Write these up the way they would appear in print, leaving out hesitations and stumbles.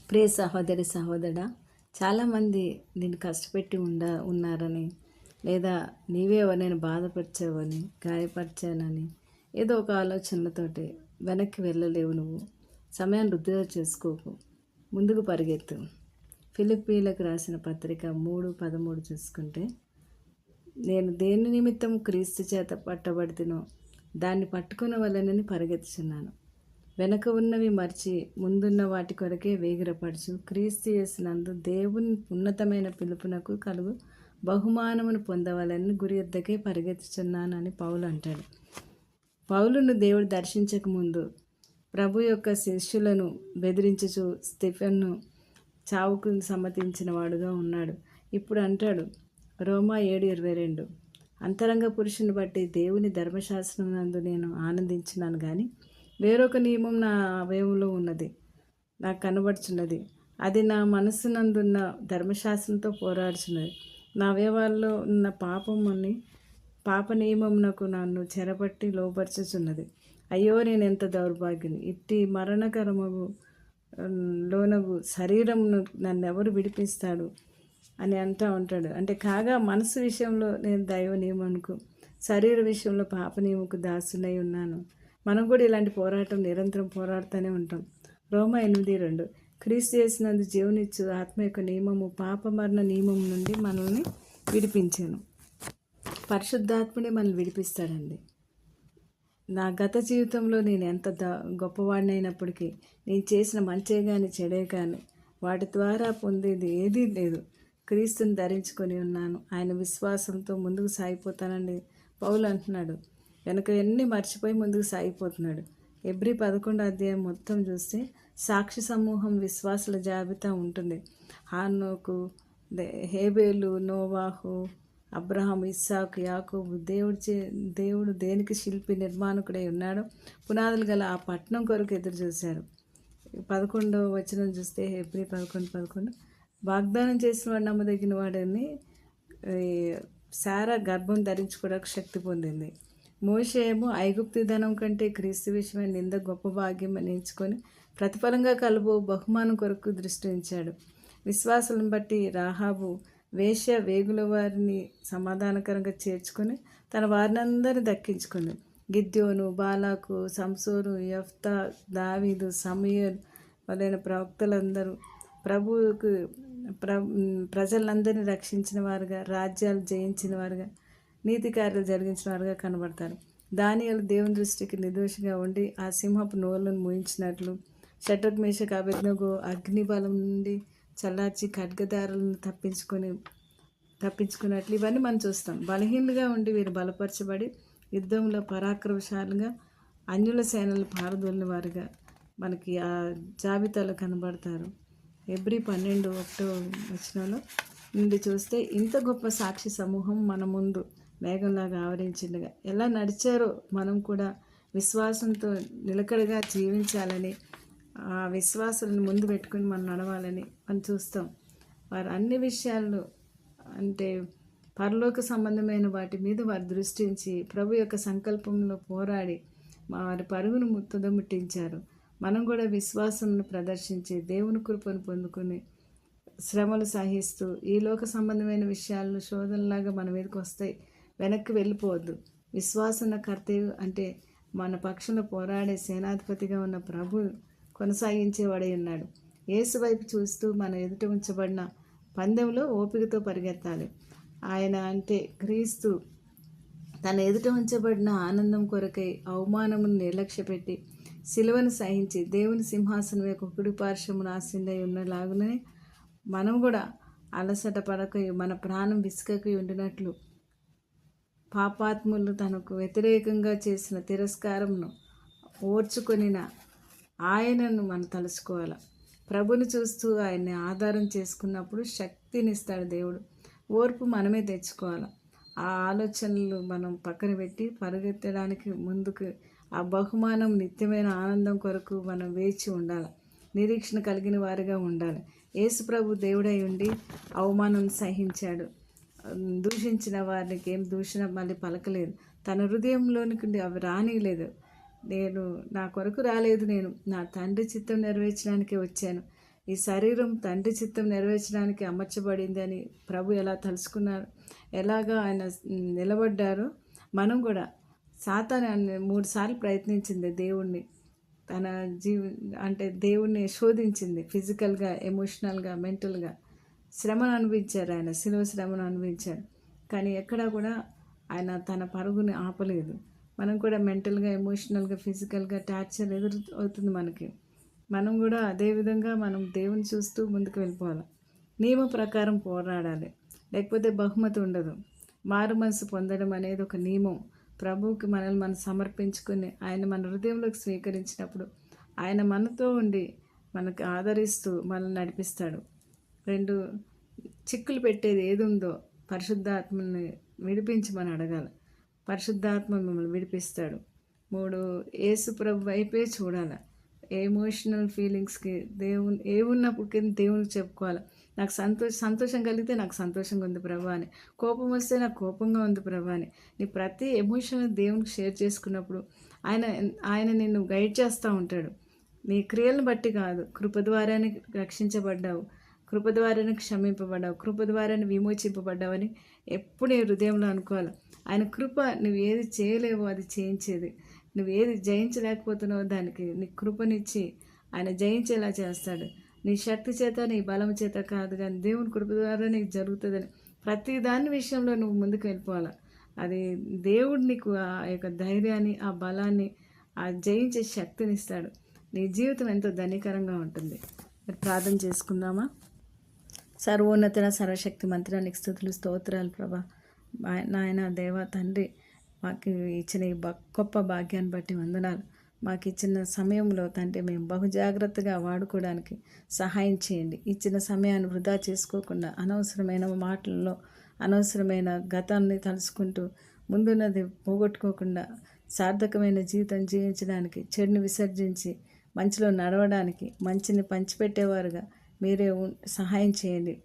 ప్రియ సహోదరి సహోదరా, చాలామంది నేను కష్టపెట్టి ఉన్నారని, లేదా నీవే ఎవరినైనా బాధపరిచావని, గాయపరిచానని ఏదో ఒక ఆలోచనలతోటి వెనక్కి వెళ్ళలేవు. నువ్వు సమయాన్ని వృద్ధిగా చేసుకోకు, ముందుకు పరిగెత్తు. ఫిలిప్పీలకు రాసిన పత్రిక 3:13 చూసుకుంటే, నేను దేని నిమిత్తం క్రీస్తు చేత పట్టబడితినో దాన్ని పట్టుకున్న వలనని పరిగెత్తుచున్నాను. వెనక ఉన్నవి మర్చి ముందున్న వాటి కొరకే వేగిరపరచు. క్రీస్తు యేసునందు దేవుని ఉన్నతమైన పిలుపునకు కలుగు బహుమానమును పొందవాలని గురి యొద్దకే పరిగెత్తుచున్నాను అని పౌలు అంటాడు. పౌలును దేవుడు దర్శించకముందు ప్రభు యొక్క శిష్యులను బెదిరించుచు స్టెఫెన్ను చావుకు సమ్మతించిన వాడుగా ఉన్నాడు. ఇప్పుడు అంటాడు రోమా 7:22, అంతరంగ పురుషుని బట్టి దేవుని ధర్మశాస్త్రం నందు నేను ఆనందించినాను, కానీ వేరొక నియమం నా అవయవంలో ఉన్నది, నాకు కనబడుచున్నది. అది నా మనస్సునందున్న ధర్మశాస్త్రంతో పోరాడుచున్నది. నా అవయవాల్లో ఉన్న పాప నియమమునకు నన్ను చెరపట్టి లోపరుచుచున్నది. అయ్యో, నేను ఎంత దౌర్భాగ్యుని! ఇట్టి మరణకరమగు లోనగు శరీరమును నన్నెవరు విడిపిస్తాడు అని అంటూ ఉంటాడు. అంటే కాగా మనసు విషయంలో నేను దైవ నియమమునకు, శరీర విషయంలో పాప నియమకు దాసునై ఉన్నాను. మనం కూడా ఇలాంటి పోరాటం నిరంతరం పోరాడుతూనే ఉంటాం. రోమా 8:2, క్రీస్తు యేసునందు జీవనిచ్చు ఆత్మ యొక్క నియమము పాప మరణ నియమం నుండి మనల్ని విడిపించాను. పరిశుద్ధాత్ముడే మనల్ని విడిపిస్తాడండి. నా గత జీవితంలో నేను ఎంత గొప్పవాడిని అయినప్పటికీ నేను చేసిన మంచే కానీ చెడే కానీ వాటి ద్వారా పొందేది ఏదీ లేదు. క్రీస్తుని ధరించుకొని ఉన్నాను. ఆయన విశ్వాసంతో ముందుకు సాగిపోతానండి పౌలు అంటున్నాడు. వెనక ఎన్ని మర్చిపోయి ముందుకు సాగిపోతున్నాడు. ఎబ్రీ 11 మొత్తం చూస్తే సాక్షి సమూహం విశ్వాసుల జాబితా ఉంటుంది. హానోకు, హేబేలు, నోవాహు, అబ్రహాం, ఇస్సాకు, యాకోబు. దేవుడు దేనికి శిల్పి నిర్మాణకుడై ఉన్నాడో పునాదులు గల ఆ పట్టణం కొరకు ఎదురు చూశారు. 11వ వచనం చూస్తే హెబ్రీ 11:11, వాగ్దానం చేసిన వాడు నమ్మదగిన వాడని శారా గర్భం ధరించుకోవడానికి శక్తి పొందింది. మోషే ఏమో ఐగుప్తు ధనం కంటే క్రీస్తు విషయమైన నింద గొప్ప భాగ్యం అని ఎంచుకొని ప్రతిఫలంగా కలుబో బహుమానం కొరకు దృష్టి ఉంచాడు. విశ్వాసాలను బట్టి రాహాబు వేగుల వారిని సమాధానకరంగా చేర్చుకొని తన వారినందరినీ దక్కించుకుంది. గిద్యోను, బాలాకు, సంసోను, యెఫ్తా, దావీదు, సమూయేలు మొదలైన ప్రవక్తలందరూ ప్రభువుకు ప్రజలందరినీ రక్షించిన వారుగా, రాజ్యాలు జయించిన వారుగా, నీతి కార్యాలు జరిగించిన వారుగా కనబడతారు. దానియేలు దేవుని దృష్టికి నిర్దోషిగా ఉండి ఆ సింహపు నోళ్ళను మూయించినట్లు, షడ్రక్ మేషక్ అబేద్నెగో అగ్నిబలం నుండి చల్లార్చి ఖడ్గదారులను తప్పించుకున్నట్లు ఇవన్నీ మనం చూస్తాం. బలహీనులుగా ఉండి వీరు బలపరచబడి యుద్ధంలో పరాక్రమశాలుగా అన్యుల సేనలు పారదోలిన వారుగా మనకి ఆ జాబితాలో కనబడతారు. హెబ్రీ 12:1 నుండి చూస్తే ఇంత గొప్ప సాక్షి సమూహం మన ముందు మేఘంలాగా ఆవరించిండగా ఎలా నడిచారో మనం కూడా విశ్వాసంతో నిలకడగా జీవించాలని, ఆ విశ్వాసాలను ముందు పెట్టుకుని మనం నడవాలని మనం చూస్తాం. వారు అన్ని విషయాల్లో అంటే పరలోక సంబంధమైన వాటి మీద వారు దృష్టించి ప్రభు యొక్క సంకల్పంలో పోరాడి వారి పరుగును తుదముట్టించారు. మనం కూడా విశ్వాసంను ప్రదర్శించి దేవుని కృపను పొందుకుని శ్రమలు సహిస్తూ ఈ లోక సంబంధమైన విషయాలను శోధనలాగా మన మీదకి వస్తాయి, వెనక్కి వెళ్ళిపోవద్దు. విశ్వాసన కర్తవ్యం అంటే మన పక్షంలో పోరాడే సేనాధిపతిగా ఉన్న ప్రభు కొనసాగించేవాడై ఉన్నాడు. యేసు వైపు చూస్తూ మన ఎదుట ఉంచబడిన పందెంలో ఓపికతో పరిగెత్తాలి. ఆయన అంటే క్రీస్తు తన ఎదుట ఉంచబడిన ఆనందం కొరకై అవమానమును నిర్లక్ష్యపెట్టి సిలువను సహించి దేవుని సింహాసనం యొక్క కుడి పార్శ్వమున ఆసీనుడై ఉన్నలాగునే మనం కూడా అలసట పడక మన ప్రాణం విసుకకు ఉండినట్లు పాపాత్ములు తనకు వ్యతిరేకంగా చేసిన తిరస్కారమును ఓర్చుకొనిన ఆయనను మనం తలుచుకోవాలి. ప్రభుని చూస్తూ ఆయన్ని ఆధారం చేసుకున్నప్పుడు శక్తినిస్తాడు దేవుడు. ఓర్పు మనమే తెచ్చుకోవాలి. ఆ ఆలోచనలు మనం పక్కన పెట్టి పరిగెత్తడానికి ముందుకు ఆ బహుమానం నిత్యమైన ఆనందం కొరకు మనం వేచి ఉండాలి. నిరీక్షణ కలిగిన వారిగా ఉండాలి. యేసు ప్రభు దేవుడై ఉండి అవమానం సహించాడు. దూషించిన వారికి ఏం దూషణ మళ్ళీ పలకలేదు. తన హృదయంలోనికి అవి రానిలేదు. నా కొరకు రాలేదు, నేను నా తండ్రి చిత్తం నెరవేర్చడానికే వచ్చాను. ఈ శరీరం తండ్రి చిత్తం నెరవేర్చడానికి అమర్చబడింది అని ప్రభు ఎలా తలుసుకున్నారు, ఎలాగా ఆయన నిలబడ్డారో మనం కూడా. సాతాను 3 సార్లు ప్రయత్నించింది దేవుణ్ణి, తన అంటే దేవుణ్ణి శోధించింది. ఫిజికల్గా, ఎమోషనల్గా, మెంటల్గా శ్రమను అనుభవించారు. ఆయన శిలువ శ్రమను అనుభవించారు. కానీ ఎక్కడా కూడా ఆయన తన పరుగుని ఆపలేదు. మనం కూడా మెంటల్గా, ఎమోషనల్గా, ఫిజికల్గా టార్చర్ ఎదురు అవుతుంది మనకి. మనం కూడా అదేవిధంగా మనం దేవుని చూస్తూ ముందుకు వెళ్ళిపోవాలి. నియమ ప్రకారం పోరాడాలి, లేకపోతే బహుమతి ఉండదు. మారు మనసు పొందడం అనేది ఒక నియమం. ప్రభువుకి మనల్ని మనం సమర్పించుకుని ఆయన మన హృదయంలోకి స్వీకరించినప్పుడు ఆయన మనతో ఉండి మనకు ఆదరిస్తూ మనల్ని నడిపిస్తాడు. 2 చిక్కులు పెట్టేది ఏది ఉందో పరిశుద్ధాత్మని విడిపించమని అడగాలి. పరిశుద్ధాత్మ మిమ్మల్ని విడిపిస్తాడు. 3 యేసు ప్రభు వైపే చూడాలి. ఎమోషనల్ ఫీలింగ్స్కి దేవుని ఏమున్నప్పటికీ దేవునికి చెప్పుకోవాలి. నాకు సంతోషం కలిగితే నాకు సంతోషంగా ఉంది ప్రభు అని, కోపం వస్తే నాకు కోపంగా ఉంది ప్రభు అని. నీ ప్రతి ఎమోషన్ దేవునికి షేర్ చేసుకున్నప్పుడు ఆయన ఆయన నిన్ను గైడ్ చేస్తూ ఉంటాడు. నీ క్రియలను బట్టి కాదు, కృప ద్వారానే రక్షించబడ్డావు, కృప ద్వారానే క్షమింపబడ్డావు, కృప ద్వారానే విమోచింపబడ్డావని ఎప్పుడు నీ హృదయంలో అనుకోవాలి. ఆయన కృప నువ్వు ఏది చేయలేవో అది చేయించేది. నువ్వు ఏది జయించలేకపోతున్నావో దానికి నీ కృపనిచ్చి ఆయన జయించేలా చేస్తాడు. నీ శక్తి చేత, నీ బలం చేత కాదు, కానీ దేవుని కృప ద్వారా నీకు జరుగుతుందని ప్రతి దాని విషయంలో నువ్వు ముందుకు వెళ్ళిపోవాలి. అది దేవుడు నీకు ఆ యొక్క ధైర్యాన్ని, ఆ బలాన్ని, ఆ జయించే శక్తిని ఇస్తాడు. నీ జీవితం ఎంతో ధన్యకరంగా ఉంటుంది. ప్రార్థన చేసుకుందామా? సర్వోన్నత సర్వశక్తి మంత్రానికి స్తుతులు, స్తోత్రాలు ప్రభా. నాయన దేవ తండ్రి, మాకు ఇచ్చిన ఈ గొప్ప భాగ్యాన్ని బట్టి వందనాలు. మాకు ఇచ్చిన సమయంలో తండ్రి మేము బహు జాగ్రత్తగా వాడుకోవడానికి సహాయం చేయండి. ఇచ్చిన సమయాన్ని వృధా చేసుకోకుండా అనవసరమైన మాటల్లో, అనవసరమైన గతాన్ని తలుసుకుంటూ ముందున్నది పోగొట్టుకోకుండా సార్థకమైన జీవితం జీవించడానికి, చెడుని విసర్జించి మంచిలో నడవడానికి, మంచిని పంచిపెట్టేవారుగా మీరే సహాయం చేయండి.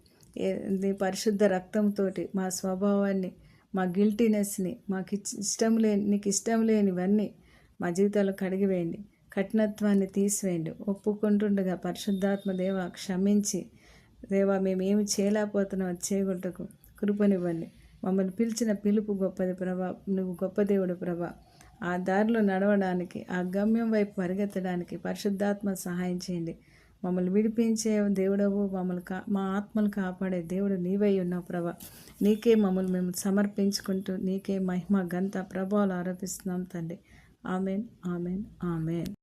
నీ పరిశుద్ధ రక్తంతో మా స్వభావాన్ని, మా గిల్టీనెస్ని, నీకు ఇష్టం లేనివన్నీ మా జీవితాల్లో కడిగివేయండి. కఠినత్వాన్ని తీసివేయండి. ఒప్పుకుంటుండగా పరిశుద్ధాత్మ దేవ క్షమించి, దేవా మేమేమి చేయలేకపోతున్నావు చేయగొట్టకు కృపనివ్వండి. మమ్మల్ని పిలిచిన పిలుపు గొప్పది ప్రభా. నువ్వు గొప్ప దేవుడు ప్రభా. ఆ దారిలో నడవడానికి, ఆ గమ్యం వైపు పరిగెత్తడానికి పరిశుద్ధాత్మ సహాయం చేయండి. మమ్మల్ని విడిపించే దేవుడవు, మా ఆత్మలు కాపాడే దేవుడు నీవై ఉన్నావు ప్రభా. నీకే మమ్మల్ని మేము సమర్పించుకుంటూ నీకే మహిమ, ఘనత, ప్రభావాలు ఆరోపిస్తున్నాం తండ్రి. Amen, amen, amen.